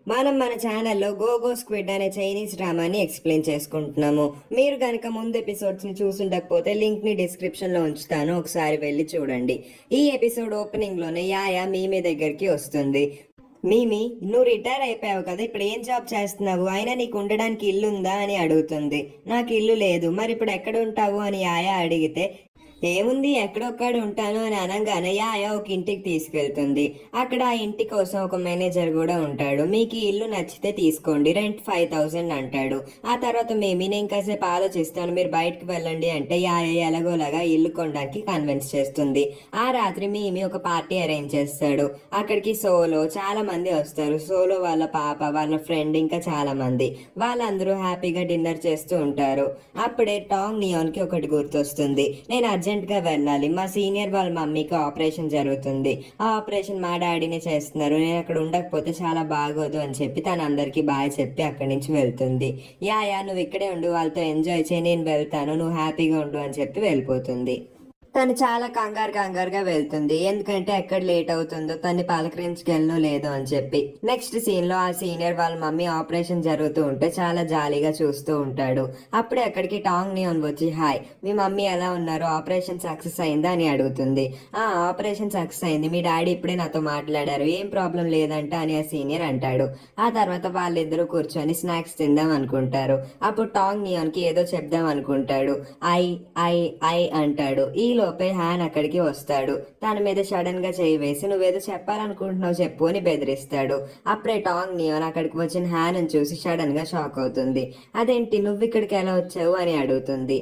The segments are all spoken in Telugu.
మనం మన ఛానల్లో గోగో స్క్విడ్ అనే చైనీస్ డ్రామాని ఎక్స్ప్లెయిన్ చేసుకుంటున్నాము. మీరు కనుక ముందు ఎపిసోడ్స్ ని చూసుండకపోతే లింక్ ని డిస్క్రిప్షన్ లో ఉంచుతాను, ఒకసారి వెళ్ళి చూడండి. ఈ ఎపిసోడ్ ఓపెనింగ్ లోనే యాయా మీమి దగ్గరికి వస్తుంది. మీమి, నువ్వు రిటైర్ అయిపోయావు కదా, ఇప్పుడు ఏం జాబ్ చేస్తున్నావు, అయినా నీకు ఉండడానికి ఇల్లు ఉందా అని అడుగుతుంది. నాకు ఇల్లు లేదు, మరి ఇప్పుడు ఎక్కడ ఉంటావు అని యాయా అడిగితే, ఏముంది ఎక్కడొక్కడ ఉంటాను అని అనగానే యాయా ఒక ఇంటికి తీసుకెళ్తుంది. అక్కడ ఆ ఇంటి కోసం ఒక మేనేజర్ కూడా ఉంటాడు. మీకు ఈ ఇల్లు నచ్చితే తీసుకోండి, రెంట్ 5000 అంటాడు. ఆ తర్వాత నేను కాసేపు ఆలోచిస్తాను, మీరు బయటకు వెళ్ళండి అంటే యాయా ఎలాగోలాగా ఇల్లు కొనడానికి కన్విన్స్ చేస్తుంది. ఆ రాత్రి మేమి ఒక పార్టీ అరేంజ్ చేస్తాడు. అక్కడికి సోలో చాలా మంది వస్తారు. సోలో వాళ్ళ పాప, వాళ్ళ ఫ్రెండ్, ఇంకా చాలా మంది. వాళ్ళందరూ హ్యాపీగా డిన్నర్ చేస్తూ ఉంటారు. అప్పుడే టాంగ్ నియాన్ కి ఒకటి గుర్తొస్తుంది. నేను అర్జెంట్ గా వెళ్ళాలి, మా సీనియర్ వాళ్ళ మమ్మీకి ఆపరేషన్ జరుగుతుంది, ఆ ఆపరేషన్ మా డాడీనే చేస్తున్నారు, నేను అక్కడ ఉండకపోతే చాలా బాగోదు అని చెప్పి తన అందరికి బాయ్ చెప్పి అక్కడి నుంచి వెళ్తుంది. యాయా, నువ్వు ఇక్కడే ఉండు, వాళ్ళతో ఎంజాయ్ చేయి, నేను వెళ్తాను, నువ్వు హ్యాపీగా ఉండు అని చెప్పి వెళ్ళిపోతుంది. తను చాలా కంగారుగా వెళ్తుంది, ఎందుకంటే ఎక్కడ లేట్ అవుతుందో, తన్ని పలకరించగలను లేదో అని చెప్పి. నెక్స్ట్ సీన్ లో ఆ సీనియర్ వాళ్ళ మమ్మీ ఆపరేషన్ జరుగుతూ ఉంటే చాలా జాలీగా చూస్తూ ఉంటాడు. అప్పుడే అక్కడికి టాంగ్ నియాన్ వచ్చి, హాయ్, మీ మమ్మీ ఎలా ఉన్నారు, ఆపరేషన్ సక్సెస్ అయిందా అని అడుగుతుంది. ఆపరేషన్ సక్సెస్ అయింది, మీ డాడీ ఇప్పుడే నాతో మాట్లాడారు, ఏం ప్రాబ్లం లేదంట అని ఆ సీనియర్ అంటాడు. ఆ తర్వాత వాళ్ళిద్దరూ కూర్చొని స్నాక్స్ తిందాం అనుకుంటారు. అప్పుడు టాంగ్ నియాన్ కి ఏదో చెప్దాం అనుకుంటాడు. ఐ ఐ ఐ అంటాడు. ఈ లోపే హ్యాన్ అక్కడికి వస్తాడు. తన మీద సడన్ గా చేయి వేసి, నువ్వేదో చెప్పాలనుకుంటున్నావు చెప్పు అని బెదిరిస్తాడు. అప్పుడే టాంగ్ నియాన్ అక్కడికి వచ్చిన హ్యాన్ చూసి సడన్ గా షాక్ అవుతుంది. అదేంటి, నువ్వు ఇక్కడికి ఎలా వచ్చావు అని అడుగుతుంది.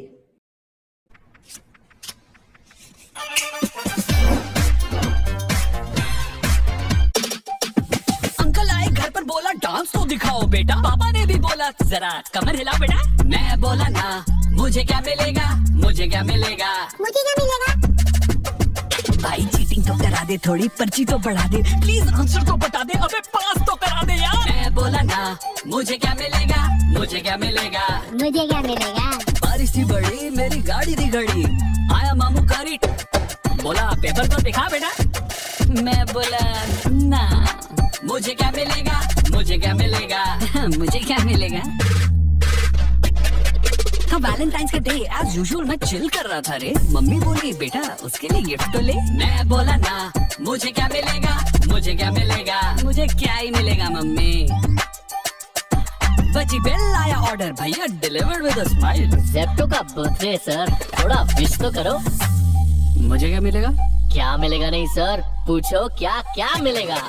बोला डांस तो दिखाओ बेटा, पापा ने भी बोला जरा कमर हिला बेटा। मैं बोला ना, मुझे क्या मिलेगा, मुझे क्या मिलेगा, मुझे क्या मिलेगा। भाई चीटिंग तो करा दे, थोड़ी पर्ची तो बढ़ा दे, प्लीज आंसर तो बता दे, अबे पास तो करा दे यार। मैं बोला ना, मुझे क्या मिलेगा, मुझे क्या मिलेगा, मुझे क्या मिलेगा। बारिश थी बड़ी, मेरी गाड़ी थी घड़ी, आया मामू करी, बोला पेपर तो दिखा बेटा। मैं बोला ना, मुझे क्या मिलेगा, मुझे क्या मिलेगा, मुझे क्या मिलेगा। हाँ, वैलेंटाइंस का डे एज यूजुअल मैं चिल कर रहा था रे, मम्मी बोली बेटा उसके लिए गिफ्ट तो ले। मैं बोला ना, मुझे क्या मिलेगा, मुझे क्या मिलेगा, मुझे क्या ही मिलेगा मम्मी। बची बिल आया ऑर्डर, भैया delivered with a smile. Zepto का बर्थडे सर, थोड़ा विश तो करो। मुझे क्या मिलेगा, क्या मिलेगा नहीं सर, पूछो क्या क्या मिलेगा।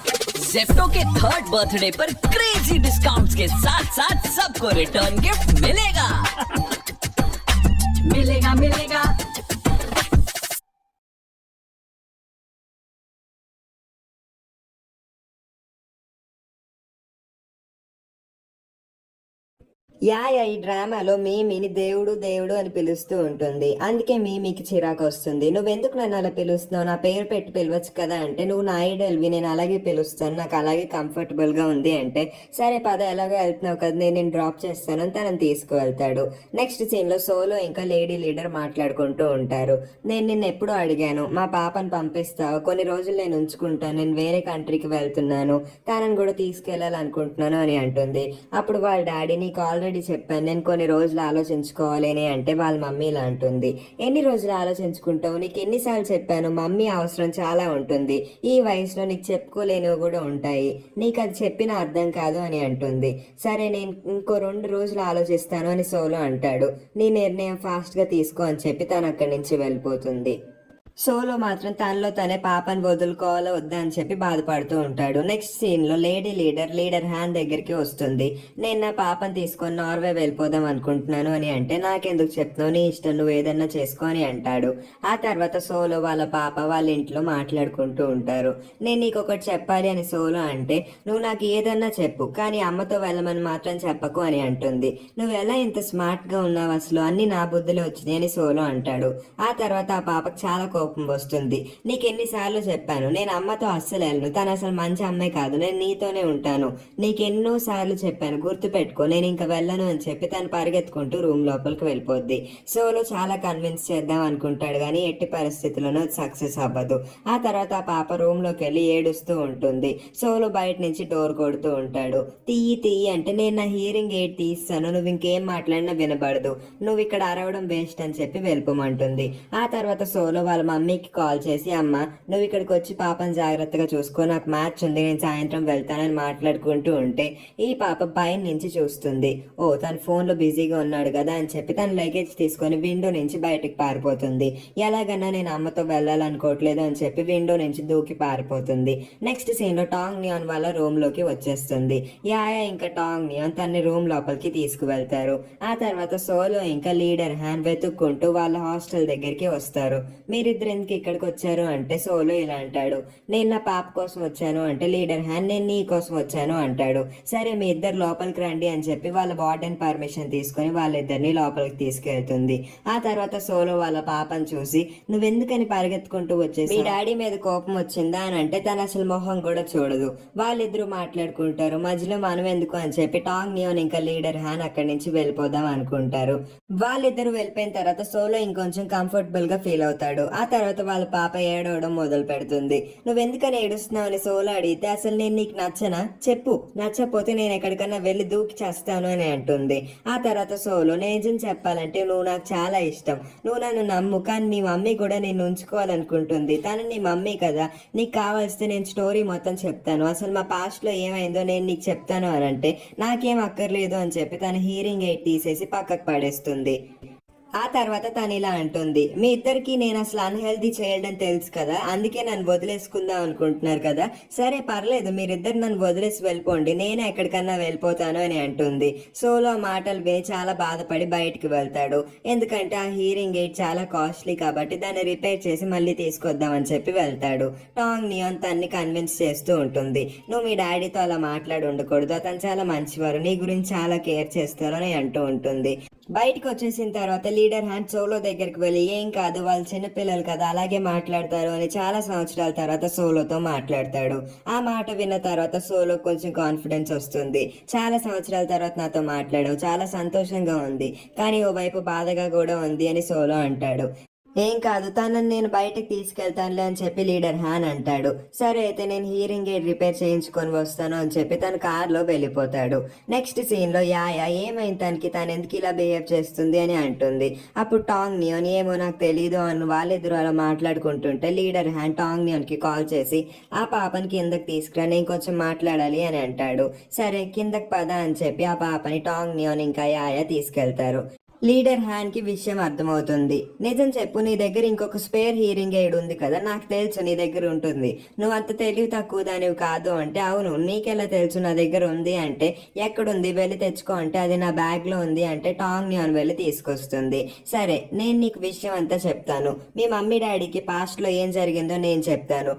जेप्टो के 3rd बर्थडे पर क्रेजी डिस्काउंट्स के साथ साथ सबको रिटर्न गिफ्ट मिलेगा। मिलेगा मिलेगा। యాయా ఈ డ్రామాలో మీమిని దేవుడు దేవుడు అని పిలుస్తూ ఉంటుంది. అందుకే మీమికి చిరాకు వస్తుంది. నువ్వెందుకు నన్ను అలా పిలుస్తున్నావు, నా పేరు పెట్టి పిలవచ్చు కదా అంటే, నువ్వు నా ఐడల్వి, నేను అలాగే పిలుస్తాను, నాకు అలాగే కంఫర్టబుల్ గా ఉంది అంటే, సరే పద ఎలాగో వెళ్తున్నావు కదా, నేను డ్రాప్ చేస్తాను అని తనని తీసుకువెళ్తాడు. నెక్స్ట్ సీన్ లో సోలో ఇంకా లేడీ లీడర్ మాట్లాడుకుంటూ ఉంటారు. నేను నిన్ను ఎప్పుడు అడిగాను, మా పాపను పంపిస్తావు, కొన్ని రోజులు నేను ఉంచుకుంటాను, నేను వేరే కంట్రీకి వెళ్తున్నాను, తనని కూడా తీసుకెళ్లాలనుకుంటున్నాను అని అంటుంది. అప్పుడు వాళ్ళ డాడీ, నీకు ఆల్రెడీ చెప్పాను, నేను కొన్ని రోజులు ఆలోచించుకోవాలి అంటే వాళ్ళ మమ్మీ ఇలా అంటుంది, ఎన్ని రోజులు ఆలోచించుకుంటావు, నీకు ఎన్నిసార్లు చెప్పాను, మమ్మీ అవసరం చాలా ఉంటుంది, ఈ వయసులో నీకు చెప్పుకోలేనివి కూడా ఉంటాయి, నీకు అది చెప్పిన అర్థం కాదు అని అంటుంది. సరే నేను ఇంకో 2 రోజులు ఆలోచిస్తాను అని సోలో అంటాడు. నీ నిర్ణయం ఫాస్ట్ గా తీసుకో అని చెప్పి తను అక్కడి నుంచి వెళ్ళిపోతుంది. సోలో మాత్రం తనలో తనే పాపని వదులుకోవాలో వద్దా అని చెప్పి బాధపడుతూ ఉంటాడు. నెక్స్ట్ సీన్ లో లేడీ లీడర్ హ్యాన్ దగ్గరికి వస్తుంది. నేను నా పాపని తీసుకొని నార్వే వెళ్ళిపోదాం అనుకుంటున్నాను అని అంటే, నాకెందుకు చెప్తున్నావు, నీ ఇష్టం, నువ్వు ఏదన్నా చేసుకో అని అంటాడు. ఆ తర్వాత సోలో వాళ్ళ పాప వాళ్ళ ఇంట్లో మాట్లాడుకుంటూ ఉంటారు. నేను నీకు ఒకటి చెప్పాలి అని సోలో అంటే, నువ్వు నాకు ఏదన్నా చెప్పు, కానీ అమ్మతో వెళ్ళమని మాత్రం చెప్పకు అని అంటుంది. నువ్వు ఎలా ఇంత స్మార్ట్ గా ఉన్నావు, అసలు అన్ని నా బుద్ధులు వచ్చినాయి అని సోలో అంటాడు. ఆ తర్వాత ఆ పాపకు చాలా కోపం వస్తుంది. నీకు ఎన్నిసార్లు చెప్పాను, నేను అమ్మతో అస్సలు వెళ్ళను, తను అసలు మంచి అమ్మాయి కాదు, నేను నీతోనే ఉంటాను, నీకు ఎన్నో సార్లు చెప్పాను, గుర్తుపెట్టుకో, నేను ఇంకా వెళ్ళను అని చెప్పి తను పరిగెత్తుకుంటూ రూమ్ లోపలికి వెళ్ళిపోద్ది. సోలో చాలా కన్విన్స్ చేద్దాం అనుకుంటాడు కానీ ఎట్టి పరిస్థితుల్లోనూ సక్సెస్ అవ్వదు. ఆ తర్వాత ఆ పాప రూమ్ లోకి వెళ్ళి ఏడుస్తూ ఉంటుంది. సోలో బయట నుంచి డోర్ కొడుతూ ఉంటాడు. తీయి అంటే నేను నా హీరింగ్ ఎయిడ్ తీస్తాను, నువ్వు ఇంకేం మాట్లాడినా వినబడదు, నువ్వు ఇక్కడ అరవడం వేస్ట్ అని చెప్పి వెళ్ళిపోమంటుంది. ఆ తర్వాత సోలో వాళ్ళ మమ్మీకి కాల్ చేసి, అమ్మ నువ్వు ఇక్కడికి వచ్చి పాపని జాగ్రత్తగా చూసుకో, నాకు మ్యాచ్ ఉంది, నేను సాయంత్రం వెళ్తానని మాట్లాడుకుంటూ ఉంటే ఈ పాప పైన నుంచి చూస్తుంది. ఓ తన ఫోన్ లో బిజీగా ఉన్నాడు కదా అని చెప్పి తన లగేజ్ తీసుకొని విండో నుంచి బయటకు పారిపోతుంది. ఎలాగన్నా నేను అమ్మతో వెళ్ళాలనుకోవట్లేదు అని చెప్పి విండో నుంచి దూకి పారిపోతుంది. నెక్స్ట్ సీన్ లో టాంగ్ నియాన్ వాళ్ళ రూమ్ లోకి వచ్చేస్తుంది. యాయా ఇంకా టాంగ్ నియాన్ తన్ని రూమ్ లోపలికి తీసుకువెళ్తారు. ఆ తర్వాత సోలో ఇంకా లీడర్ హ్యాన్ వెతుక్కుంటూ వాళ్ళ హాస్టల్ దగ్గరికి వస్తారు. మీరిద్దరు ఎందుకు ఇక్కడికి వచ్చారు అంటే సోలో ఇలా అంటాడు, నేను నా పాప కోసం వచ్చాను అంటే లీడర్ హ్యాన్ నేను నీ కోసం వచ్చాను అంటాడు. సరే మీ ఇద్దరు లోపలికి రండి అని చెప్పి వాళ్ళ వార్డెన్ పర్మిషన్ తీసుకొని వాళ్ళిద్దరిని లోపలికి తీసుకెళ్తుంది. ఆ తర్వాత సోలో వాళ్ళ పాపను చూసి, నువ్వెందుకని పరిగెత్తుకుంటూ వచ్చేసి, మీ డాడీ మీద కోపం వచ్చిందా అని అంటే తను అసలు మొహం కూడా చూడదు. వాళ్ళిద్దరూ మాట్లాడుకుంటారు. మధ్యలో మనం ఎందుకు అని చెప్పి టాంగ్ నియాన్ ఇంకా లీడర్ హ్యాన్ అక్కడి నుంచి వెళ్ళిపోదాం అనుకుంటారు. వాళ్ళిద్దరు వెళ్ళిపోయిన తర్వాత సోలో ఇంకొంచెం కంఫర్టబుల్ గా ఫీల్ అవుతాడు. ఆ తర్వాత వాళ్ళ పాప ఏడవడం మొదలు పెడుతుంది. నువ్వెందుకని ఏడుస్తున్నావు అని సోలో అడిగితే, అసలు నేను నీకు నచ్చనా చెప్పు, నచ్చపోతే నేను ఎక్కడికన్నా వెళ్ళి దూకి చేస్తాను అని అంటుంది. ఆ తర్వాత సోలో, నిజం చెప్పాలంటే నువ్వు నాకు చాలా ఇష్టం, నువ్వు నన్ను నమ్ము, కానీ మీ మమ్మీ కూడా నేను ఉంచుకోవాలనుకుంటుంది, తను నీ మమ్మీ కదా, నీకు కావాల్స్తే నేను స్టోరీ మొత్తం చెప్తాను, అసలు మా పాస్ట్ లో ఏమైందో నేను నీకు చెప్తాను అని అంటే నాకేం అక్కర్లేదు అని చెప్పి తన హీరింగ్ ఎయిడ్ తీసేసి పక్కకు పడేస్తుంది. ఆ తర్వాత తను ఇలా అంటుంది, మీ ఇద్దరికి నేను అసలు అన్హెల్దీ చేయడం తెలుసు కదా, అందుకే నన్ను వదిలేసుకుందాం అనుకుంటున్నారు కదా, సరే పర్లేదు మీరిద్దరు నన్ను వదిలేసి వెళ్ళిపోండి, నేను ఎక్కడికన్నా వెళ్ళిపోతాను అని అంటుంది. సోలో ఆ మాటలు చాలా బాధపడి బయటికి వెళ్తాడు. ఎందుకంటే ఆ హీరింగ్ ఎయిడ్ చాలా కాస్ట్లీ కాబట్టి దాన్ని రిపేర్ చేసి మళ్ళీ తీసుకొద్దామని చెప్పి వెళ్తాడు. టాంగ్ నియాన్ తన్ని కన్విన్స్ చేస్తూ ఉంటుంది, నువ్వు మీ డాడీతో అలా మాట్లాడి ఉండకూడదు, అతను చాలా మంచివారు, నీ గురించి చాలా కేర్ చేస్తారు అని అంటూ ఉంటుంది. బయటకు వచ్చేసిన తర్వాత లీడర్ హ్యాండ్ సోలో దగ్గరికి వెళ్ళి, ఏం కాదు వాళ్ళు చిన్నపిల్లలు కదా అలాగే మాట్లాడతారు అని చాలా సంవత్సరాల తర్వాత సోలోతో మాట్లాడతాడు. ఆ మాట విన్న తర్వాత సోలో కొంచెం కాన్ఫిడెన్స్ వస్తుంది. చాలా సంవత్సరాల తర్వాత నాతో మాట్లాడావు, చాలా సంతోషంగా ఉంది, కానీ ఓ వైపు బాధగా కూడా ఉంది అని సోలో అంటాడు. ఏం కాదు తనని నేను బయటకు తీసుకెళ్తానులే అని చెప్పి లీడర్ హ్యాన్ అంటాడు. సరే అయితే నేను హీరింగ్ ఎయిడ్ రిపేర్ చేయించుకొని వస్తాను అని చెప్పి తన కార్లో వెళ్ళిపోతాడు. నెక్స్ట్ సీన్ లో యాయా ఏమైంది తనకి, తను ఎందుకు ఇలా బిహేవ్ చేస్తుంది అని అంటుంది. అప్పుడు టాంగ్ నియాన్ ఏమో నాకు తెలీదు అని వాళ్ళిద్దరు అలా మాట్లాడుకుంటుంటే లీడర్ హ్యాన్ టాంగ్ నియాన్ కి కాల్ చేసి, ఆ పాపని కిందకి తీసుకురా నేను కొంచెం మాట్లాడాలి అని అంటాడు. సరే కిందకి పద అని చెప్పి ఆ పాపని టాంగ్ నియాన్ ఇంకా యాయా తీసుకెళ్తారు. లీడర్ హ్యాన్ కి విషయం అర్థమవుతుంది. నిజం చెప్పు, నీ దగ్గర ఇంకొక స్పేర్ హీరింగ్ ఎయిడ్ ఉంది కదా, నాకు తెలుసు నీ దగ్గర ఉంటుంది, నువ్వు అంత తెలివి తక్కువ దానివి కాదు అంటే, అవును నీకెలా తెలుసు నా దగ్గర ఉంది అంటే, ఎక్కడుంది వెళ్ళి తెచ్చుకో అంటే, అది నా బ్యాగ్ లో ఉంది అంటే టాంగ్ నియాన్ వెళ్ళి తీసుకొస్తుంది. సరే నేను నీకు విషయం అంతా చెప్తాను, మీ మమ్మీ డాడీకి పాస్ట్ లో ఏం జరిగిందో నేను చెప్తాను,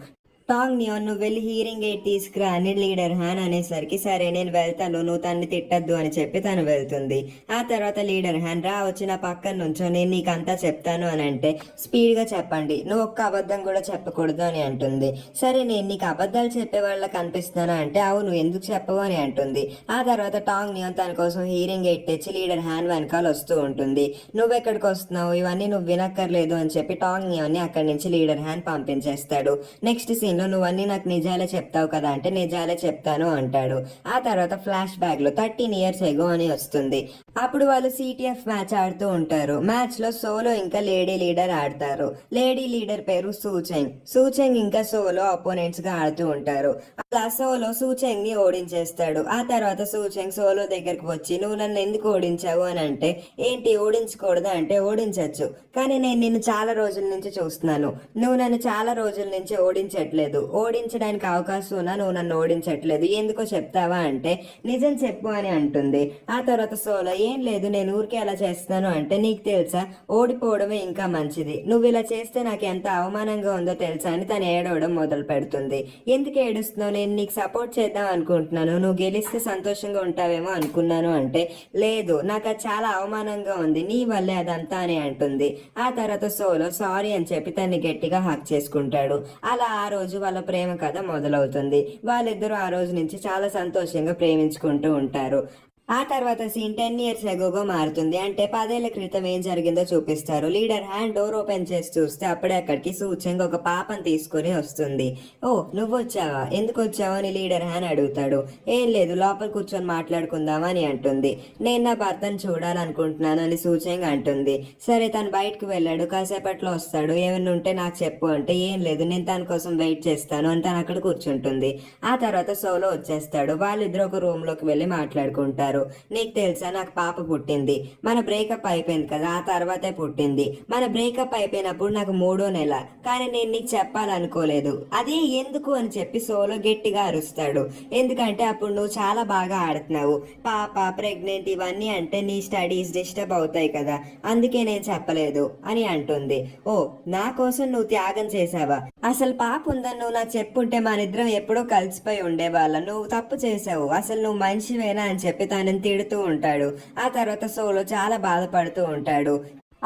టాంగ్ నియాన్ నువ్వు వెళ్ళి హీరింగ్ ఎయిడ్ తీసుకురా అని లీడర్ హ్యాన్ అనేసరికి, సరే నేను వెళ్తాను నువ్వు తన్ని తిట్టద్దు అని చెప్పి తను వెళ్తుంది. ఆ తర్వాత లీడర్ హ్యాన్ రా వచ్చి నా పక్కన నుంచో నేను నీకు అంతా చెప్తాను అని అంటే, స్పీడ్ గా చెప్పండి నువ్వు ఒక్క అబద్ధం కూడా చెప్పకూడదు అని అంటుంది. సరే నేను నీకు అబద్ధాలు చెప్పే వాళ్ళకి కనిపిస్తున్నాను అంటే, అవును ఎందుకు చెప్పవు అని అంటుంది. ఆ తర్వాత టాంగ్ నియాన్ తన కోసం హీరింగ్ ఎయిడ్ తెచ్చి లీడర్ హ్యాన్ వెనకాల వస్తూ ఉంటుంది. నువ్వెక్కడికి వస్తున్నావు, ఇవన్నీ నువ్వు వినక్కర్లేదు అని చెప్పి టాంగ్ నియాన్ ని అక్కడి నుంచి లీడర్ హ్యాన్ పంపించేస్తాడు. నెక్స్ట్ సీన్ నువ్వన్నీ నాకు నిజాలే చెప్తావు కదా అంటే, నిజాలే చెప్తాను అంటాడు. ఆ తర్వాత ఫ్లాష్ బ్యాక్ లో 13 years ఎగో అని వస్తుంది. అప్పుడు వాళ్ళు CTF మ్యాచ్ ఆడుతూ ఉంటారు. మ్యాచ్ లో సోలో ఇంకా లేడీ లీడర్ ఆడతారు. లేడీ లీడర్ పేరు సూచెంగ్. సూచెంగ్ ఇంకా సోలో అపోనెంట్స్ గా ఆడుతూ ఉంటారు. అలా సోలో సూచెంగ్ ని ఓడించేస్తాడు. ఆ తర్వాత సూచెంగ్ సోలో దగ్గరకు వచ్చి, నువ్వు నన్ను ఎందుకు ఓడించావు అని అంటే, ఏంటి ఓడించకూడదు అంటే, ఓడించచ్చు కానీ నేను నిన్ను చాలా రోజుల నుంచి చూస్తున్నాను, నువ్వు నన్ను చాలా రోజుల నుంచి ఓడించట్లేదు, లేదు. ఓడించడానికి అవకాశం ఉన్నా నువ్వు నన్ను ఓడించట్లేదు, ఎందుకో చెప్తావా అంటే నిజం చెప్పు అని అంటుంది. ఆ తర్వాత సోలో ఏం లేదు, నేను ఊరికే అలా చేస్తాను అంటే నీకు తెలుసా ఓడిపోవడమే ఇంకా మంచిది, నువ్వు ఇలా చేస్తే నాకు ఎంత అవమానంగా ఉందో తెలుసా అని తను ఏడవడం మొదలు పెడుతుంది. ఎందుకు ఏడుస్తున్నావు, నేను నీకు సపోర్ట్ చేద్దాం అనుకుంటున్నాను, నువ్వు గెలిస్తే సంతోషంగా ఉంటావేమో అనుకున్నాను అంటే లేదు నాకు అది చాలా అవమానంగా ఉంది, నీ వల్లే అదంతా అని అంటుంది. ఆ తర్వాత సోలో సారీ అని చెప్పి తన్ని గట్టిగా హక్ చేసుకుంటాడు. అలా ఆ రోజు వాళ్ళ ప్రేమ కథ మొదలవుతుంది. వాళ్ళిద్దరూ ఆ రోజు నుంచి చాలా సంతోషంగా ప్రేమించుకుంటూ ఉంటారు. ఆ తర్వాత సీన్ 10 years agoగా మారుతుంది. అంటే 10 ఏళ్ల క్రితం ఏం జరిగిందో చూపిస్తారు. లీడర్ హ్యాండ్ డోర్ ఓపెన్ చేసి చూస్తే అప్పుడే అక్కడికి సూచంగా ఒక పాపని తీసుకుని వస్తుంది. ఓ నువ్వు వచ్చావా, ఎందుకు వచ్చావా అని లీడర్ హ్యాండ్ అడుగుతాడు. ఏం లేదు లోపల కూర్చొని మాట్లాడుకుందామా అని అంటుంది. నేను నా భర్తను చూడాలనుకుంటున్నాను అని సూచంగా అంటుంది. సరే తను బయటకు వెళ్ళాడు, కాసేపట్లో వస్తాడు, ఏమైనా ఉంటే నాకు చెప్పు అంటే ఏం లేదు నేను తన కోసం వెయిట్ చేస్తాను అని తను అక్కడ కూర్చుంటుంది. ఆ తర్వాత సోలో వచ్చేస్తాడు. వాళ్ళిద్దరు ఒక రూమ్ లోకి వెళ్ళి మాట్లాడుకుంటారు. నీకు తెలుసా నాకు పాప పుట్టింది, మన బ్రేకప్ అయిపోయింది కదా ఆ తర్వాతే పుట్టింది, మన బ్రేకప్ అయిపోయినప్పుడు నాకు 3వ నెల, కానీ నేను నీకు చెప్పాలనుకోలేదు. అదే ఎందుకు అని చెప్పి సోలో గట్టిగా అరుస్తాడు. ఎందుకంటే అప్పుడు నువ్వు చాలా బాగా ఆడుతున్నావు, పాప ప్రెగ్నెంట్ ఇవన్నీ అంటే నీ స్టడీస్ డిస్టర్బ్ అవుతాయి కదా, అందుకే నేను చెప్పలేదు అని అంటుంది. ఓ నా కోసం నువ్వు త్యాగం చేసావా, అసలు పాప ఉందని నువ్వు నాకు చెప్పుంటే మన ఇద్దరం ఎప్పుడో కలిసిపోయి ఉండేవాళ్ళం, నువ్వు తప్పు చేసావు, అసలు నువ్వు మనిషివేనా అని చెప్పి తనని తిడుతూ ఉంటాడు. ఆ తర్వాత సోలో చాలా బాధపడుతూ ఉంటాడు.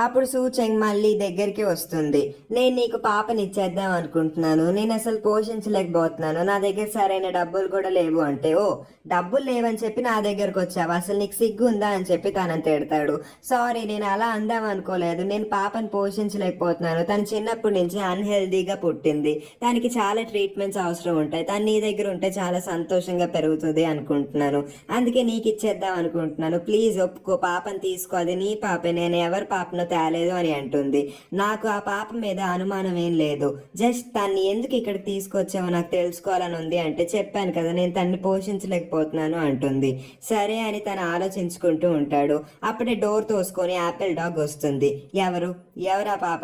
అప్పుడు సూచెంగ్ మళ్ళీ దగ్గరికి వస్తుంది. నేను నీకు పాపని ఇచ్చేద్దాం అనుకుంటున్నాను, నేను అసలు పోషించలేకపోతున్నాను, నా దగ్గర సరైన డబ్బులు కూడా లేవు అంటే ఓ డబ్బులు లేవని చెప్పి నా దగ్గరకు వచ్చావు, అసలు నీకు సిగ్గు ఉందా అని చెప్పి తనని తిడతాడు. సారీ నేను అలా అందాం అనుకోలేదు, నేను పాపని పోషించలేకపోతున్నాను, తను చిన్నప్పటి నుంచి అన్హెల్దీగా పుట్టింది, దానికి చాలా ట్రీట్మెంట్స్ అవసరం ఉంటాయి, తను నీ దగ్గర ఉంటే చాలా సంతోషంగా పెరుగుతుంది అనుకుంటున్నాను, అందుకే నీకు ఇచ్చేద్దాం అనుకుంటున్నాను, ప్లీజ్ ఒప్పుకో, పాపని తీసుకో, అది నీ పాపే, నేను ఎవరి పాపను తేలేదు అని అంటుంది. నాకు ఆ పాప మీద అనుమానం ఏం లేదు, జస్ట్ తన్ని ఎందుకు ఇక్కడికి తీసుకొచ్చావో నాకు తెలుసుకోవాలని ఉంది అంటే చెప్పాను కదా నేను తన్ని పోషించలేకపోతున్నాను అంటుంది. సరే అని తను ఆలోచించుకుంటూ ఉంటాడు. అప్పుడే డోర్ తోసుకొని యాపిల్ డాగ్ వస్తుంది. ఎవరా పాప,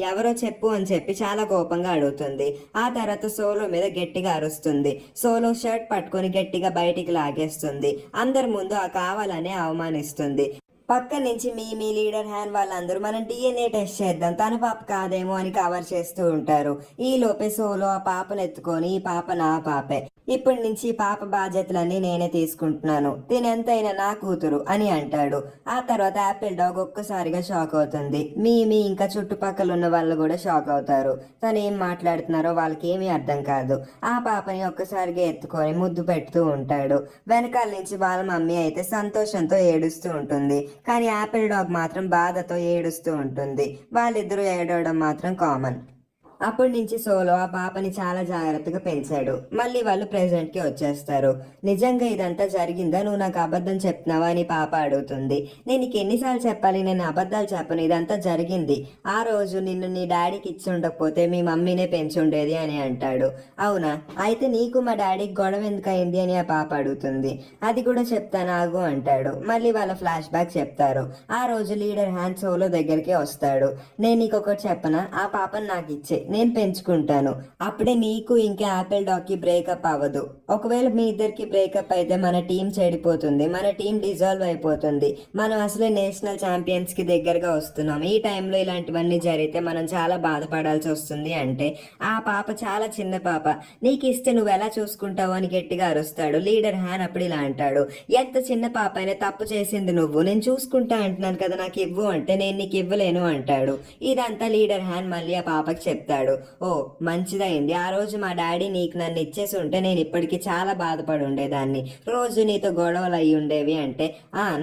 ఎవరో చెప్పు అని చెప్పి చాలా కోపంగా అడుగుతుంది. ఆ తర్వాత సోలో మీద గట్టిగా అరుస్తుంది. సోలో షర్ట్ పట్టుకొని గట్టిగా బయటికి లాగేస్తుంది. అందరి ముందు ఆ కావాలనే అవమానిస్తుంది. పక్క నుంచి మీ లీడర్ హ్యాండ్ వాళ్ళందరూ మనం DNA టెస్ట్ చేద్దాం, తన పాప కాదేమో అని కవర్ చేస్తూ ఉంటారు. ఈ లోపే సోలో ఆ పాపను ఎత్తుకొని ఈ పాప నా పాపే, ఇప్పటి నుంచి పాప బాధ్యతలన్నీ నేనే తీసుకుంటున్నాను, తినెంతైనా నా కూతురు అని అంటాడు. ఆ తర్వాత యాపిల్ డాగ్ ఒక్కసారిగా షాక్ అవుతుంది. మీ ఇంకా చుట్టుపక్కల ఉన్న వాళ్ళు కూడా షాక్ అవుతారు. తను ఏం మాట్లాడుతున్నారో వాళ్ళకి ఏమీ అర్థం కాదు. ఆ పాపని ఒక్కసారిగా ఎత్తుకొని ముద్దు పెడుతూ ఉంటాడు. వెనకాల నుంచి వాళ్ళ మమ్మీ అయితే సంతోషంతో ఏడుస్తూ ఉంటుంది, కానీ యాపిల్ డాగ్ మాత్రం బాధతో ఏడుస్తూ ఉంటుంది. వాళ్ళిద్దరూ ఏడవడం మాత్రం కామన్. అప్పటి నుంచి సోలో ఆ పాపని చాలా జాగ్రత్తగా పెంచాడు. మళ్ళీ వాళ్ళు ప్రెజెంట్ కి వచ్చేస్తారు. నిజంగా ఇదంతా జరిగిందా, నువ్వు నాకు అబద్ధం చెప్తున్నావా అని పాప అడుగుతుంది. నేను నీకు ఎన్నిసార్లు చెప్పాలి, నేను అబద్ధాలు చెప్పను, ఇదంతా జరిగింది, ఆ రోజు నిన్ను నీ డాడీకి ఇచ్చి ఉండకపోతే మీ మమ్మీనే పెంచుండేది అని అంటాడు. అవునా, అయితే నీకు మా డాడీకి గొడవ ఎందుకు అయింది అని ఆ పాప అడుగుతుంది. అది కూడా చెప్తాను ఆగు అంటాడు. మళ్ళీ వాళ్ళ ఫ్లాష్ బ్యాక్ చెప్తారు. ఆ రోజు లీడర్ హ్యాండ్ సోలో దగ్గరికి వస్తాడు. నేను నీకు ఒకటి చెప్పనా, ఆ పాపను నాకు ఇచ్చే, నేను పెంచుకుంటాను, అప్పుడే నీకు ఇంకా యాపిల్ డాగ్ కి బ్రేకప్ అవ్వదు. ఒకవేళ మీ ఇద్దరికి బ్రేకప్ అయితే మన టీం చెడిపోతుంది, మన టీం డిజాల్వ్ అయిపోతుంది, మనం అసలే నేషనల్ ఛాంపియన్స్ కి దగ్గరగా వస్తున్నాం, ఈ టైంలో ఇలాంటివన్నీ జరిగితే మనం చాలా బాధపడాల్సి వస్తుంది అంటే ఆ పాప చాలా చిన్న పాప, నీకు ఇస్తే నువ్వు ఎలా చూసుకుంటావు అని గట్టిగా అరుస్తాడు. లీడర్ హ్యాన్ అప్పుడు ఇలా అంటాడు, ఎంత చిన్న పాప అయినా తప్పు చేసింది నువ్వు, నేను చూసుకుంటా అంటున్నాను కదా, నాకు ఇవ్వు అంటే నేను నీకు ఇవ్వలేను అంటాడు. ఇదంతా లీడర్ హ్యాన్ మళ్ళీ ఆ పాపకి చెప్తాడు. ఓ మంచిదైంది, ఆ రోజు మా డాడీ నీకు నన్ను ఇచ్చేసి ఉంటే నేను ఇప్పటికి చాలా బాధపడి ఉండేదాన్ని, రోజు నీతో గొడవలు అయ్యి ఉండేవి అంటే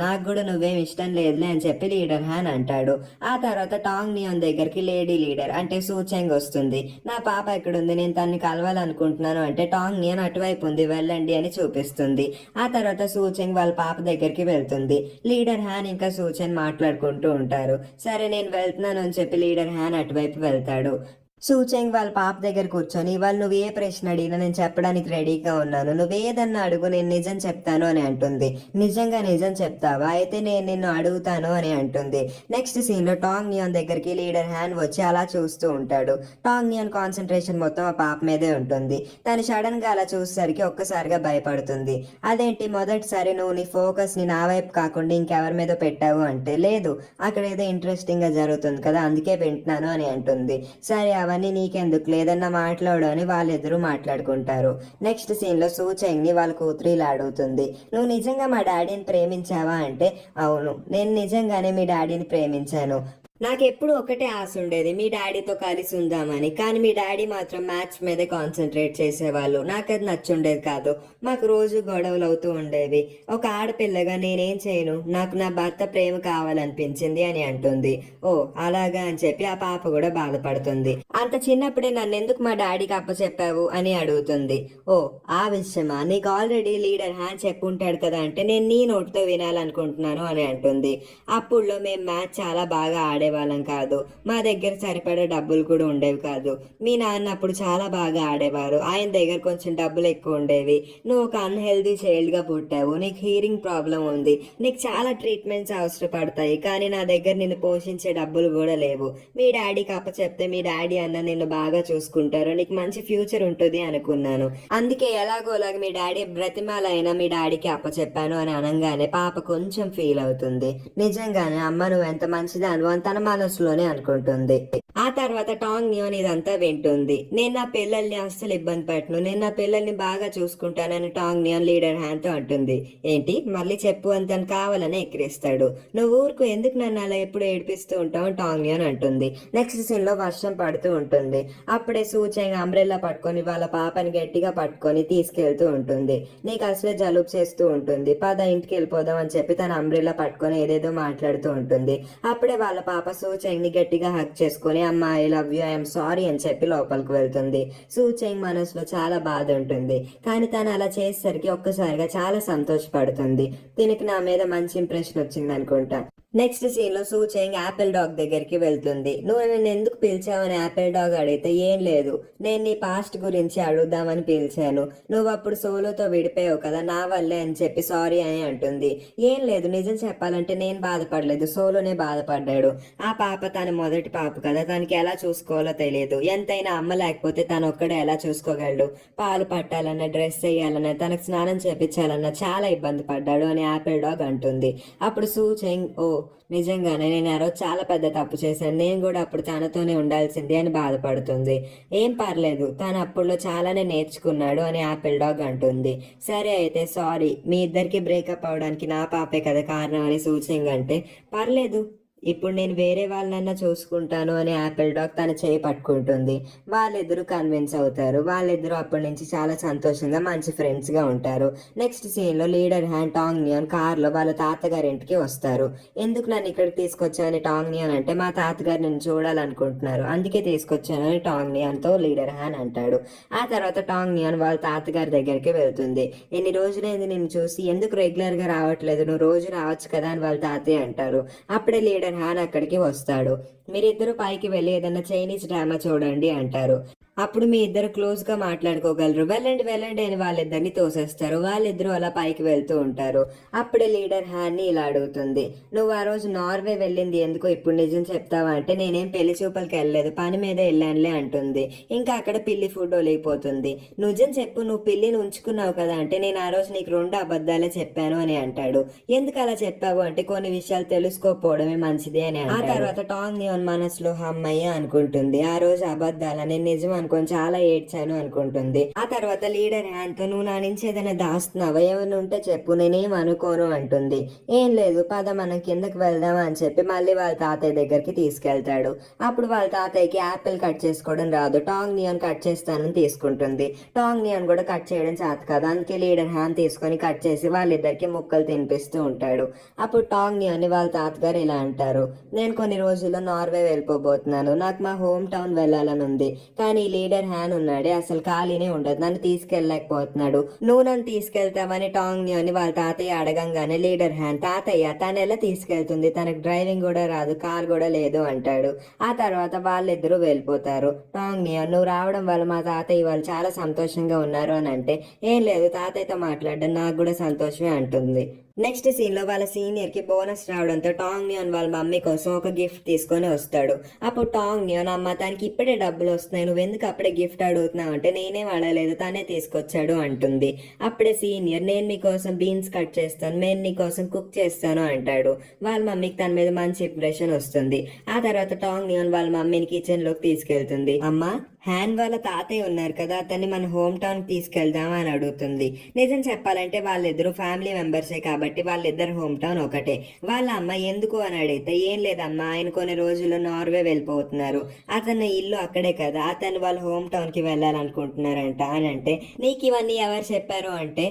నాకు కూడా నువ్వేం ఇష్టం లేదులే అని చెప్పి లీడర్ హ్యాన్ అంటాడు. ఆ తర్వాత టాంగ్ నియాన్ దగ్గరికి లేడీ లీడర్ అంటే సూచెంగ్ వస్తుంది. నా పాప ఎక్కడుంది, నేను తన్ని కలవాలనుకుంటున్నాను అంటే టాంగ్ నియాన్ అటువైపు ఉంది, వెళ్ళండి అని చూపిస్తుంది. ఆ తర్వాత సూచెంగ్ వాళ్ళ పాప దగ్గరికి వెళ్తుంది. లీడర్ హ్యాన్ ఇంకా సూచెంగ్ మాట్లాడుకుంటూ ఉంటారు. సరే నేను వెళ్తున్నాను అని చెప్పి లీడర్ హ్యాన్ అటువైపు వెళ్తాడు. సూచెంగ్ వాళ్ళ పాప దగ్గర కూర్చొని వాళ్ళు నువ్వు ఏ ప్రశ్న అడిగినా నేను చెప్పడానికి రెడీగా ఉన్నాను, నువ్వేదన్నా అడుగు నేను నిజం చెప్తాను అని అంటుంది. నిజంగా నిజం చెప్తావా, అయితే నేను నిన్ను అడుగుతాను అని అంటుంది. నెక్స్ట్ సీన్ లో టాంగ్ నియాన్ దగ్గరికి లీడర్ హ్యాన్ వచ్చి అలా చూస్తూ ఉంటాడు. టాంగ్ నియాన్ కాన్సన్ట్రేషన్ మొత్తం ఆ పాప మీదే ఉంటుంది. తను సడన్ గా అలా చూసేసరికి ఒక్కసారిగా భయపడుతుంది. అదేంటి మొదటిసారి నువ్వు నీ ఫోకస్ ని నా వైపు కాకుండా ఇంకెవరి మీద పెట్టావు అంటే, లేదు అక్కడ ఏదో ఇంట్రెస్టింగ్ గా జరుగుతుంది కదా అందుకే వింటున్నాను అని అంటుంది. సరే అవన్నీ నీకెందుకు, లేదన్నా మాట్లాడు అని వాళ్ళిద్దరూ మాట్లాడుకుంటారు. నెక్స్ట్ సీన్ లో సూచెంగ్ ని వాళ్ళ కూతురు ఇలా అడుగుతుంది, నువ్వు నిజంగా మా డాడీని ప్రేమించావా అంటే, అవును నేను నిజంగానే మీ డాడీని ప్రేమించాను. నాకెప్పుడు ఒకటే ఆశ ఉండేది మీ డాడీతో కలిసి ఉందామని, కానీ మీ డాడీ మాత్రం మ్యాచ్ మీదే కాన్సన్ట్రేట్ చేసేవాళ్ళు, నాకు అది నచ్చుండేది కాదు. మాకు రోజు గొడవలు అవుతూ ఉండేవి. ఒక ఆడపిల్లగా నేనేం చేయను, నాకు నా భర్త ప్రేమ కావాలనిపించింది అని అంటుంది. ఓ అలాగా అని చెప్పి ఆ పాప కూడా బాధపడుతుంది. అంత చిన్నప్పుడే నన్ను ఎందుకు మా డాడీకి అప్పచెప్పావు అని అడుగుతుంది. ఓ ఆ విషయమా, నీకు ఆల్రెడీ లీడర్ హ్యాన్ చెప్పుంటాడు కదా అంటే, నేను నీ నోటితో వినాలనుకుంటున్నాను అని అంటుంది. అప్పుడులో మేము మ్యాచ్ చాలా బాగా ఆడేవాళ్ళం కాదు, మా దగ్గర సరిపడే డబ్బులు కూడా ఉండేవి కాదు. మీ నాన్న అప్పుడు చాలా బాగా ఆడేవారు, ఆయన దగ్గర కొంచెం డబ్బులు ఎక్కువ ఉండేవి. నువ్వు ఒక అన్హెల్దీ చైల్డ్ గా పుట్టావు, నీకు హీరింగ్ ప్రాబ్లం ఉంది, నీకు చాలా ట్రీట్మెంట్స్ అవసరపడతాయి, కానీ నా దగ్గర నిన్ను పోషించే డబ్బులు కూడా లేవు. మీ డాడీకి అప్పచెప్తే మీ డాడీ అన్న నిన్ను బాగా చూసుకుంటారు, నీకు మంచి ఫ్యూచర్ ఉంటుంది అనుకున్నాను. అందుకే ఎలాగోలాగా మీ డాడీ బ్రతిమాలైనా మీ డాడీకి అప్పచెప్పాను అని అనగానే పాప కొంచెం ఫీల్ అవుతుంది. నిజంగానే అమ్మ నువ్వు ఎంత మంచిదాను అని తన మనసులోనే అనుకుంటుంది. ఆ తర్వాత టాంగ్ నియాన్ ఇదంతా వింటుంది. నేను నా పిల్లల్ని అస్సలు ఇబ్బంది పెట్టను, నేను నా పిల్లల్ని బాగా చూసుకుంటానని టాంగ్ నియాన్ లీడర్ హ్యాన్ తో అంటుంది. ఏంటి మళ్ళీ చెప్పు అని తను కావాలని ఎక్కిరిస్తాడు. నువ్వు ఊరుకు, ఎందుకు నన్ను అలా ఎప్పుడు ఏడిపిస్తూ ఉంటావు టాంగ్ నియాన్ అంటుంది. నెక్స్ట్ సీన్ లో వర్షం పడుతూ ఉంటుంది. అప్పుడే సూచెంగ్ అంబ్రెల్లా పట్టుకొని వాళ్ళ పాపని గట్టిగా పట్టుకొని తీసుకెళ్తూ ఉంటుంది. నీకు అసలే జలుబు చేస్తూ ఉంటుంది, పద ఇంటికి వెళ్ళిపోదాం అని చెప్పి తన అంబ్రెల్లా పట్టుకొని ఏదేదో మాట్లాడుతూ ఉంటుంది. అప్పుడే వాళ్ళ పాప సూచెంగ్ ని గట్టిగా హక్ చేసుకుని అమ్మా I love you I'm sorry అని చెప్పి లోపలికి వెళ్తుంది. సూచెంగ్ మనసులో చాలా బాధ ఉంటుంది, కానీ తను అలా చేసేసరికి ఒక్కసారిగా చాలా సంతోషపడుతుంది. దీనికి నా మీద మంచి ఇంప్రెషన్ వచ్చింది అనుకుంటా. నెక్స్ట్ సీన్ లో సూచెంగ్ యాపిల్ డాగ్ దగ్గరికి వెళ్తుంది. నువ్వు నన్ను ఎందుకు పిలిచావని యాపిల్ డాగ్ అడిగితే, ఏం లేదు నేను నీ పాస్ట్ గురించి అడుగుదామని పిలిచాను, నువ్వు అప్పుడు సోలోతో విడిపోయావు కదా నా వల్లే అని చెప్పి సారీ అని అంటుంది. ఏం లేదు, నిజం చెప్పాలంటే నేను బాధపడలేదు, సోలోనే బాధపడ్డాడు. ఆ పాప తన మొదటి పాప కదా, తనకి ఎలా చూసుకోవాలో తెలియదు. ఎంతైనా అమ్మ లేకపోతే తను ఒక్కడే ఎలా చూసుకోగలడు, పాలు పట్టాలన్నా డ్రెస్ వేయాలన్నా తనకు స్నానం చేపించాలన్నా చాలా ఇబ్బంది పడ్డాడు అని యాపిల్ డాగ్ అంటుంది. అప్పుడు సూచెంగ్ ఓ నిజంగానే నేను ఆ రోజు చాలా పెద్ద తప్పు చేశాను, నేను కూడా అప్పుడు తనతోనే ఉండాల్సింది అని బాధపడుతుంది. ఏం పర్లేదు, తను అప్పుడులో చాలానే నేర్చుకున్నాడు అని యాపిల్ డాగ్ అంటుంది. సరే అయితే సారీ, మీ ఇద్దరికి బ్రేకప్ అవడానికి నా పాపే కదా కారణం అని సూచెంగ్ అంటే, పర్లేదు ఇప్పుడు నేను వేరే వాళ్ళనన్నా చూసుకుంటాను అని యాపిల్ డాగ్ తన చేయి పట్టుకుంటుంది. వాళ్ళిద్దరూ కన్విన్స్ అవుతారు. వాళ్ళిద్దరూ అప్పటి నుంచి చాలా సంతోషంగా మంచి ఫ్రెండ్స్ గా ఉంటారు. నెక్స్ట్ సీన్ లో లీడర్ హ్యాన్ టాంగ్ నియాన్ కార్ లో వాళ్ళ తాతగారి ఇంటికి వస్తారు. ఎందుకు నన్ను ఇక్కడికి తీసుకొచ్చానని టాంగ్ నియాన్ అంటే, మా తాతగారు నన్ను చూడాలనుకుంటున్నారు అందుకే తీసుకొచ్చానని టాంగ్ నియాన్ తో లీడర్ హ్యాన్ అంటాడు. ఆ తర్వాత టాంగ్ నియాన్ వాళ్ళ తాతగారి దగ్గరికి వెళ్తుంది. ఎన్ని రోజులైంది నిన్ను చూసి, ఎందుకు రెగ్యులర్ గా రావట్లేదు, నువ్వు రోజు రావచ్చు కదా అని వాళ్ళ తాతయ్య అంటారు. అప్పుడే లీడర్ హ్యాన్ అక్కడికి వస్తాడు. మీరిద్దరు పైకి వెళ్ళి ఏదైనా చైనీస్ డ్రామా చూడండి అంటారు. అప్పుడు మీ ఇద్దరు క్లోజ్ గా మాట్లాడుకోగలరు, వెళ్ళండి వెళ్ళండి అని వాళ్ళిద్దరిని తోసేస్తారు. వాళ్ళిద్దరూ అలా పైకి వెళ్తూ ఉంటారు. అప్పుడే లీడర్ హ్యాన్ ని ఇలా అడుగుతుంది, నువ్వు ఆ రోజు నార్వే వెళ్ళింది ఎందుకో ఇప్పుడు నిజం చెప్తావా అంటే, నేనేం పెళ్లి చూపులకి వెళ్ళలేదు, పని మీద వెళ్ళానులే అంటుంది. ఇంకా అక్కడ పిల్లి ఫుడ్ ఒలిగిపోతుంది. నిజం చెప్పు, నువ్వు పిల్లిని ఉంచుకున్నావు కదా అంటే, నేను ఆ రోజు నీకు 2 అబద్ధాలే చెప్పాను అని అంటాడు. ఎందుకు అలా చెప్పావు అంటే, కొన్ని విషయాలు తెలుసుకోకపోవడమే మంచిది అని. ఆ తర్వాత టాంగ్ నియాన్ మనసులో అమ్మయ్య అనుకుంటుంది. ఆ రోజు అబద్ధాలని నిజం అనుకొని చాలా ఏడ్చాను అనుకుంటుంది. ఆ తర్వాత లీడర్ హ్యాన్ తో, నువ్వు నా నుంచి ఏదైనా దాస్తున్నావా, ఏమైనా ఉంటే చెప్పు, నేనేం అనుకోను అంటుంది. ఏం లేదు పద మనం కిందకి వెళ్దామా అని చెప్పి మళ్ళీ వాళ్ళ తాతయ్య దగ్గరికి తీసుకెళ్తాడు. అప్పుడు వాళ్ళ తాతయ్యకి యాపిల్ కట్ చేసుకోవడం రాదు. టాంగ్ నియాన్ కట్ చేస్తానని తీసుకుంటుంది. టాంగ్ నియాన్ కూడా కట్ చేయడం చేత కాదు, అందుకే లీడర్ హ్యాన్ తీసుకొని కట్ చేసి వాళ్ళిద్దరికి ముక్కలు తినిపిస్తూ ఉంటాడు. అప్పుడు టాంగ్ నియాన్ వాళ్ళ తాతగారు ఇలా అంటారు, నేను కొన్ని రోజుల్లో నార్వే వెళ్ళిపోబోతున్నాను, నాకు మా హోమ్ టౌన్ వెళ్ళాలని ఉంది, కానీ లీడర్ హ్యాన్ ఉన్నాడే అసలు ఖాళీనే ఉండదు, నన్ను తీసుకెళ్ళలేకపోతున్నాడు, నువ్వు నన్ను తీసుకెళ్తావని టాంగ్ నియోన్ వాళ్ళ తాతయ్య అడగంగానే లీడర్ హ్యాన్ తాతయ్య తను ఎలా తీసుకెళ్తుంది, తనకు డ్రైవింగ్ కూడా రాదు, కార్ కూడా లేదు అంటాడు. ఆ తర్వాత వాళ్ళిద్దరూ వెళ్ళిపోతారు. టాంగ్ నియోన్ నువ్వు రావడం వల్ల మా తాతయ్య వాళ్ళు చాలా సంతోషంగా ఉన్నారు అని అంటే ఏం లేదు తాతయ్యతో మాట్లాడడం నాకు కూడా సంతోషమే అంటుంది. నెక్స్ట్ సీన్ లో వాళ్ళ సీనియర్ కి బోనస్ రావడంతో టాంగ్ నియోన్ వాళ్ళ మమ్మీ కోసం ఒక గిఫ్ట్ తీసుకొని వస్తాడు. అప్పుడు టాంగ్ నియోన్ అమ్మ తనకి ఇప్పుడే డబ్బులు వస్తున్నాయి, నువ్వు ఎందుకు అప్పుడే గిఫ్ట్ అడుగుతున్నావు అంటే నేనే వాడలేదు తనే తీసుకొచ్చాడు అంటుంది. అప్పుడే సీనియర్ నేను మీకోసం బీన్స్ కట్ చేస్తాను, నేను నీకోసం కుక్ చేస్తాను అంటాడు. వాళ్ళ మమ్మీకి తన మీద మంచి ఇంప్రెషన్ వస్తుంది. ఆ తర్వాత టాంగ్ నియోన్ వాళ్ళ మమ్మీని కిచెన్ లోకి తీసుకెళ్తుంది. అమ్మ హ్యాన్ వాళ్ళ తాతయ్య ఉన్నారు కదా అతన్ని మన హోమ్ టౌన్ కి తీసుకెళ్దాం అని అడుగుతుంది. నిజం చెప్పాలంటే వాళ్ళిద్దరు ఫ్యామిలీ మెంబర్సే కాబట్టి వాళ్ళిద్దరు హోమ్ టౌన్ ఒకటే. వాళ్ళ అమ్మ ఎందుకు అని అడిగితే ఏం లేదమ్మా ఆయన కొన్ని రోజుల్లో నార్వే వెళ్ళిపోతున్నారు, అతని ఇల్లు అక్కడే కదా, అతను వాళ్ళ హోమ్ టౌన్ కి వెళ్ళాలనుకుంటున్నారంట అని అంటే నీకు ఇవన్నీ ఎవరు చెప్పారు అంటే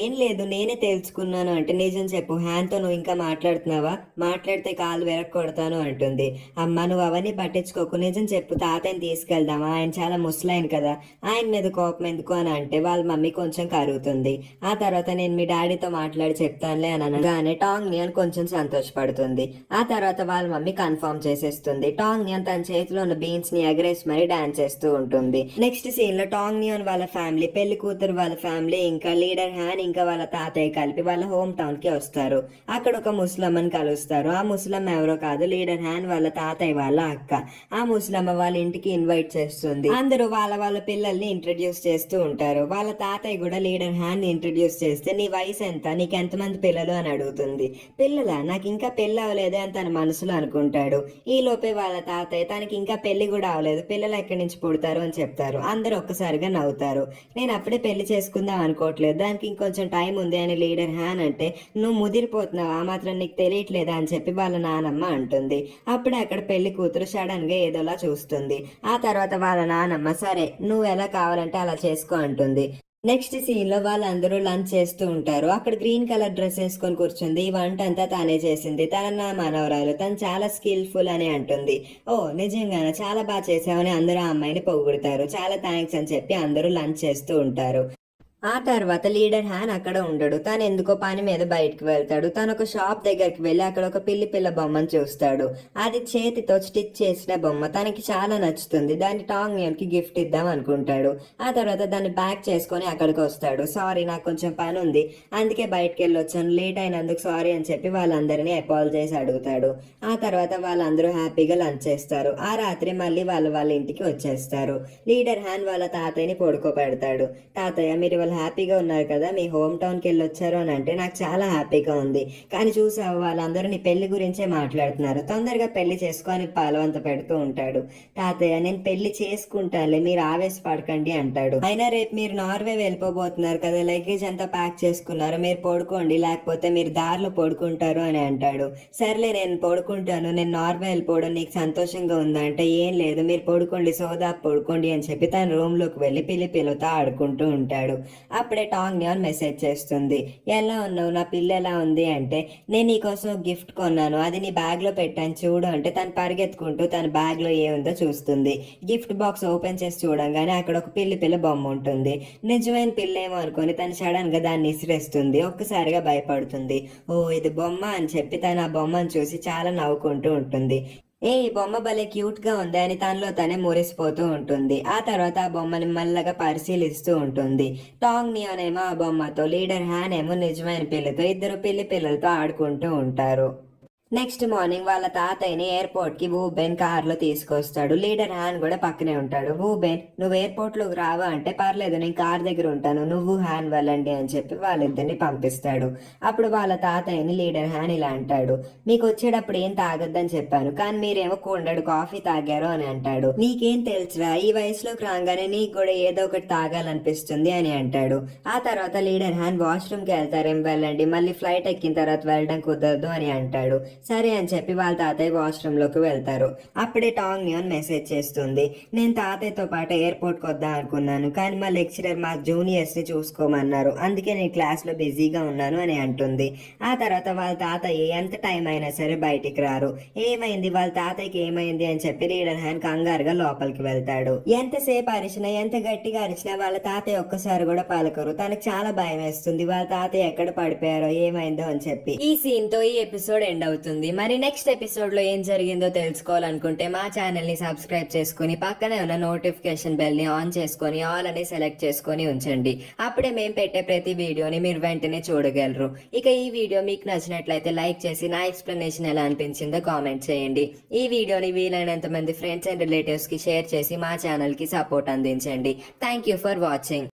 ఏం లేదు నేనే తెలుసుకున్నాను అంటే నిజం చెప్పు హ్యాన్ తో నువ్వు ఇంకా మాట్లాడుతున్నావా, మాట్లాడితే కాలు వెరక్కొడతాను అంటుంది. అమ్మ నువ్వు అవన్నీ పట్టించుకోకు, నిజం చెప్పు తాతయ్యని తీసుకెళ్దామా, ఆయన చాలా ముసలాయన కదా, ఆయన మీద కోపం ఎందుకు అని అంటే వాళ్ళ మమ్మీ కొంచెం కరుగుతుంది. ఆ తర్వాత నేను మీ డాడీతో మాట్లాడి చెప్తానులే అని అనగానే టాంగ్ నియోన్ కొంచెం సంతోషపడుతుంది. ఆ తర్వాత వాళ్ళ మమ్మీ కన్ఫర్మ్ చేసేస్తుంది. టాంగ్ నియోన్ తన చేతిలో ఉన్న బీన్స్ ని ఎగరేసి మరీ డాన్స్ చేస్తూ ఉంటుంది. నెక్స్ట్ సీన్ లో టాంగ్ నియోన్ వాళ్ళ ఫ్యామిలీ, పెళ్లి కూతురు వాళ్ళ ఫ్యామిలీ, ఇంకా లీడర్ హ్యాన్ ఇంకా వాళ్ళ తాతయ్య కలిపి వాళ్ళ హోమ్ టౌన్ కి వస్తారు. అక్కడ ఒక ముసలమ్మని కలుస్తారు. ఆ ముసలమ్మ ఎవరో కాదు లీడర్ హ్యాన్ వాళ్ళ తాతయ్య వాళ్ళ అక్క. ఆ ముసలమ్మ వాళ్ళ ఇంటికి ఇన్వైట్ చేస్తుంది. అందరూ వాళ్ళ పిల్లల్ని ఇంట్రడ్యూస్ చేస్తూ ఉంటారు. వాళ్ళ తాతయ్య కూడా లీడర్ హ్యాన్ ని ఇంట్రడ్యూస్ చేస్తే నీ వయసు ఎంత, నీకు ఎంతమంది పిల్లలు అని అడుగుతుంది. పిల్లలా, నాకు ఇంకా పెళ్లి అవ్వలేదే అని తన మనసులో అనుకుంటాడు. ఈ లోపే వాళ్ళ తాతయ్య తనకి ఇంకా పెళ్లి కూడా అవ్వలేదు, పిల్లలు ఎక్కడి నుంచి పుడతారు అని చెప్తారు. అందరూ ఒక్కసారిగా నవ్వుతారు. నేను అప్పుడే పెళ్లి చేసుకుందాం అనుకోవట్లేదు, దానికి ఇంకొంచెం టైం ఉంది అని లీడర్ హ్యాన్ అంటే నువ్వు ముదిరిపోతున్నావు ఆ మాత్రం నీకు తెలియట్లేదా అని చెప్పి వాళ్ళ నానమ్మ అంటుంది. అప్పుడే అక్కడ పెళ్లి కూతురు సడన్ గా ఏదోలా చూస్తుంది. ఆ తర్వాత వాళ్ళ నానమ్మ సరే నువ్వు ఎలా కావాలంటే అలా చేసుకో అంటుంది. నెక్స్ట్ సీన్ లో వాళ్ళందరూ లంచ్ చేస్తూ ఉంటారు. అక్కడ గ్రీన్ కలర్ డ్రెస్ వేసుకొని కూర్చుంది. ఈ వంట అంతా తానే చేసింది, తన నా మనవరాలు, తను చాలా స్కిల్ఫుల్ అని అంటుంది. ఓ నిజంగానే చాలా బాగా చేసావని అందరూ ఆ అమ్మాయిని పొగుడుతారు. చాలా థ్యాంక్స్ అని చెప్పి అందరూ లంచ్ చేస్తూ ఉంటారు. ఆ తర్వాత లీడర్ హ్యాన్ అక్కడ ఉండడు, తను ఎందుకో పని మీద బయటకు వెళ్తాడు. తను ఒక షాప్ దగ్గరికి వెళ్ళి అక్కడ ఒక పిల్ల బొమ్మను చూస్తాడు. అది చేతితో స్టిచ్ చేసిన బొమ్మ, తనకి చాలా నచ్చుతుంది. దాన్ని టాంగ్ నియోన్ కి గిఫ్ట్ ఇద్దాం అనుకుంటాడు. ఆ తర్వాత దాన్ని ప్యాక్ చేసుకొని అక్కడికి వస్తాడు. సారీ నాకు కొంచెం పని ఉంది అందుకే బయటకు వెళ్ళి వచ్చాను, లేట్ అయినందుకు సారీ అని చెప్పి వాళ్ళందరినీ అపాలజైజ్ అడుగుతాడు. ఆ తర్వాత వాళ్ళందరూ హ్యాపీగా లంచ్ చేస్తారు. ఆ రాత్రి మళ్ళీ వాళ్ళ ఇంటికి వచ్చేస్తారు. లీడర్ హ్యాన్ వాళ్ళ తాతయ్యని పడుకోబెడతాడు. తాతయ్య మీరు హ్యాపీగా ఉన్నారు కదా, మీ హోమ్ టౌన్ కి వెళ్ళి వచ్చారు అని అంటే నాకు చాలా హ్యాపీగా ఉంది, కానీ చూసావు వాళ్ళందరూ నీ పెళ్లి గురించే మాట్లాడుతున్నారు, తొందరగా పెళ్లి చేసుకొని పాలవంత పెడుతూ ఉంటాడు. తాతయ్య నేను పెళ్లి చేసుకుంటానులే మీరు ఆవేశపడకండి అంటాడు. అయినా రేపు మీరు నార్వే వెళ్ళిపోబోతున్నారు కదా, లగేజ్ అంతా ప్యాక్ చేసుకున్నారు, మీరు పడుకోండి లేకపోతే మీరు దారిలో పడుకుంటారు అని అంటాడు. సర్లే నేను పడుకుంటాను, నేను నార్వే వెళ్ళిపోవడం నీకు సంతోషంగా ఉందంటే ఏం లేదు మీరు పడుకోండి సోదా పడుకోండి అని చెప్పి తన రూమ్ లోకి వెళ్ళి పిల్లతో ఆడుకుంటూ ఉంటాడు. అప్పుడే టాంగ్ నియోన్ మెసేజ్ చేస్తుంది. ఎలా ఉన్నావు, నా పిల్ల ఎలా ఉంది అంటే నేను నీకోసం గిఫ్ట్ కొన్నాను, అది నీ బ్యాగ్ లో పెట్టాను చూడు అంటే తను పరిగెత్తుకుంటూ తన బ్యాగ్ లో ఏముందో చూస్తుంది. గిఫ్ట్ బాక్స్ ఓపెన్ చేసి చూడంగానే అక్కడ ఒక పిల్ల బొమ్మ ఉంటుంది. నిజమైన పిల్లేమో అనుకుని తను సడన్ గా దాన్ని ఇసిరేస్తుంది. ఒక్కసారిగా భయపడుతుంది. ఓ ఇది బొమ్మ అని చెప్పి తను ఆ బొమ్మను చూసి చాలా నవ్వుకుంటూ ఉంటుంది. ఈ బొమ్మ భలే క్యూట్ గా ఉంది అని తనలో తనే మురిసిపోతూ ఉంటుంది. ఆ తర్వాత ఆ బొమ్మని మెల్లగా పరిశీలిస్తూ ఉంటుంది. టాంగ్ నియోన్ ఏమో ఆ బొమ్మతో, లీడర్ హ్యాన్ ఏమో నిజమైన పిల్లతో, ఇద్దరు పిల్లలతో ఆడుకుంటూ ఉంటారు. నెక్స్ట్ మార్నింగ్ వాళ్ళ తాతయ్యని ఎయిర్పోర్ట్ కి వూబెన్ కార్ లో తీసుకొస్తాడు. లీడర్ హ్యాన్ కూడా పక్కనే ఉంటాడు. వూబెన్ నువ్వు ఎయిర్పోర్ట్ లోకి రావా అంటే పర్లేదు నేను కార్ దగ్గర ఉంటాను, నువ్వు హ్యాన్ వెళ్ళండి అని చెప్పి వాళ్ళిద్దరిని పంపిస్తాడు. అప్పుడు వాళ్ళ తాతయ్యని లీడర్ హ్యాన్ ఇలా అంటాడు, మీకు వచ్చేటప్పుడు ఏం తాగొద్దని చెప్పాను కానీ మీరేమో కొండడు కాఫీ తాగారు అని అంటాడు. నీకేం తెలుసురా, ఈ వయసులోకి రాగానే నీకు కూడా ఏదో ఒకటి తాగాలనిపిస్తుంది అని అంటాడు. ఆ తర్వాత లీడర్ హ్యాన్ వాష్రూమ్ కి వెళ్తారేం వెళ్ళండి, మళ్ళీ ఫ్లైట్ ఎక్కిన తర్వాత వెళ్ళడం కుదరదు అని అంటాడు. సరే అని చెప్పి వాళ్ళ తాతయ్య వాష్రూమ్ లోకి వెళ్తారు. అప్పుడే టాంగ్ న్యూన్ మెసేజ్ చేస్తుంది, నేను తాతయ్యతో పాటు ఎయిర్పోర్ట్ కి వద్దాం అనుకున్నాను, కానీ మా లెక్చరర్ మా జూనియర్స్ ని చూసుకోమన్నారు, అందుకే నేను క్లాస్ లో బిజీగా ఉన్నాను అని అంటుంది. ఆ తర్వాత వాళ్ళ తాతయ్య ఎంత టైం అయినా సరే బయటికి రారు. ఏమైంది, వాళ్ళ తాతయ్యకి ఏమైంది అని చెప్పి లీడర్ హ్యాండ్ కంగారుగా లోపలికి వెళ్తాడు. ఎంతసేపు అరిచినా, ఎంత గట్టిగా అరిచినా వాళ్ళ తాతయ్య ఒక్కసారి కూడా పలకరు. తనకు చాలా భయం వేస్తుంది, వాళ్ళ తాతయ్య ఎక్కడ పడిపోయారో ఏమైందో అని చెప్పి. ఈ సీన్ తో ఈ ఎపిసోడ్ ఎండ్ అవుతుంది. మరి నెక్స్ట్ ఎపిసోడ్ లో ఏం జరిగిందో తెలుసుకోవాలనుకుంటే మా ఛానల్ ని సబ్స్క్రైబ్ చేసుకుని పక్కనే ఉన్న నోటిఫికేషన్ బెల్ ని ఆన్ చేసుకుని ఆల్ అని సెలెక్ట్ చేసుకుని ఉంచండి. అప్పుడే మేము పెట్టే ప్రతి వీడియోని మీరు వెంటనే చూడగలరు. ఇక ఈ వీడియో మీకు నచ్చినట్లయితే లైక్ చేసి నా ఎక్స్ప్లెనేషన్ ఎలా అనిపించిందో కామెంట్ చేయండి. ఈ వీడియోని వీలైనంత మంది ఫ్రెండ్స్ అండ్ రిలేటివ్స్ కి షేర్ చేసి మా ఛానల్ కి సపోర్ట్ అందించండి. Thank you for watching.